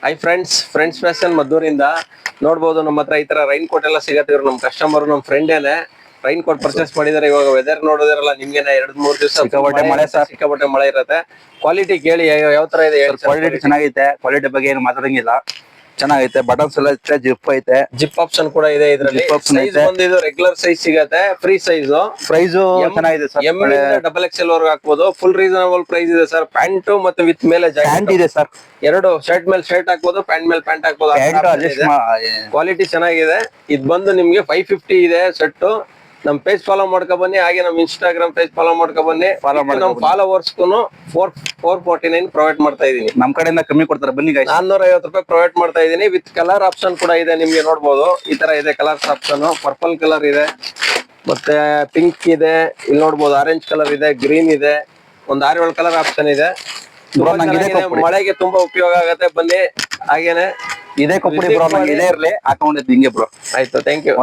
Hi friends fashion ಮದ್ದೂರಿಂದ ನೋಡ್ಬೋದು. ನಮ್ಮ ಹತ್ರ ಈ ತರ ರೈನ್ ಕೋಟ್ ಎಲ್ಲ ಸಿಗತ್ತೆ. ಇವ್ರು ನಮ್ಮ ಕಸ್ಟಮರ್, ನಮ್ಮ ಫ್ರೆಂಡ್ ಏನೆ ರೈನ್ ಕೋಟ್ ಪರ್ಚೇಸ್ ಮಾಡಿದಾರೆ. ಇವಾಗ ವೆದರ್ ನೋಡಿದಿರಲ್ಲ ನಿಮ್ಗೆನೆ 2-3 ದಿವಸ ಸಿಕ್ಕಾಪಟ್ಟೆ ಮಳೆ ಇರುತ್ತೆ. ಕ್ವಾಲಿಟಿ ಕೇಳಿ ಯಾವ ತರ ಇದೆ. ಕ್ವಾಲಿಟಿ ಚೆನ್ನಾಗೈತೆ. ಕ್ವಾಲಿಟಿ ಬಗ್ಗೆ ಏನು ಮಾತಾಡಂಗಿಲ್ಲ, ಚೆನ್ನಾಗೈತೆ. ಬಟನ್ಸ್ ಎಲ್ಲ ಜಿಪ್ ಐತೆ, ಜಿಪ್ ಆಪ್ಷನ್ ಕೂಡ ಇದೆ ಇದರಲ್ಲಿ. ಸೈಜ್ ಬಂದು ಇದು ರೆಗ್ಯುಲರ್ ಸೈಜ್ ಸಿಗತ್ತೆ, ಫ್ರೀ ಸೈಜ್. ಪ್ರೈಸ್ ಚೆನ್ನಾಗಿದೆ ಸರ್. ಎಂ ಇಂದ XXL ವರೆಗೂ ಹಾಕ್ಬೋದು. ಫುಲ್ ರೀಸನಬಲ್ ಪ್ರೈಸ್ ಇದೆ ಸರ್. ಪ್ಯಾಂಟ್ ಮತ್ತೆ ವಿತ್ ಮೇಲೆ ಜಾಕೆಟ್ ಇದೆ ಸರ್. ಎರಡು ಶರ್ಟ್ ಮೇಲೆ ಶರ್ಟ್ ಹಾಕ್ಬೋದು, ಪ್ಯಾಂಟ್ ಮೇಲೆ ಪ್ಯಾಂಟ್ ಹಾಕ್ಬೋದು. ಕ್ವಾಲಿಟಿ ಚೆನ್ನಾಗಿದೆ. ಇದು ಬಂದು ನಿಮ್ಗೆ 550 ಇದೆ ಸೆಟ್. ನಮ್ ಪೇಜ್ ಫಾಲೋ ಮಾಡ್ಕೊ ಬನ್ನಿ, ಹಾಗೆ ನಮ್ ಇನ್ಸ್ಟಾಗ್ರಾಮ್ ಪೇಜ್ ಫಾಲೋ ಮಾಡ್ಕೊ ಬನ್ನಿ. ನಮ್ ಫಾಲೋವರ್ಸ್ಗೂ 449 ಪ್ರೊವೈಡ್ ಮಾಡ್ತಾ ಇದೀನಿ. ನಮ್ ಕಡೆಯಿಂದ ಕಮ್ಮಿ ಕೊಡ್ತಾರೆ, ಬನ್ನಿ ಗೈಸ್. 450 ರೂಪಾಯಿ ಪ್ರೊವೈಡ್ ಮಾಡ್ತಾ ಇದೀನಿ. ವಿತ್ ಕಲರ್ ಆಪ್ಷನ್ ಕೂಡ ಇದೆ, ನಿಮ್ಗೆ ನೋಡ್ಬೋದು. ಈ ತರ ಇದೆ ಕಲರ್ಸ್ ಆಪ್ಷನ್. ಪರ್ಪಲ್ ಕಲರ್ ಇದೆ, ಮತ್ತೆ ಪಿಂಕ್ ಇದೆ, ಇಲ್ಲಿ ನೋಡ್ಬೋದು ಆರೆಂಜ್ ಕಲರ್ ಇದೆ, ಗ್ರೀನ್ ಇದೆ, ಒಂದು 6-7 ಕಲರ್ ಆಪ್ಷನ್ ಇದೆ. ಮಳೆಗೆ ತುಂಬಾ ಉಪಯೋಗ ಆಗತ್ತೆ. ಬನ್ನಿ, ಹಾಗೇನೆ ಇದೇ ಕೊಪ್ಪಡಿ ಬ್ರೋ, ನಂಗೆ ಇದೇ ಇರ್ಲಿ ಹಾಕೊಂಡಿದ್ದು ಹಿಂಗೆ ಬ್ರೋ. ಆಯ್ತು, ಥ್ಯಾಂಕ್ ಯು.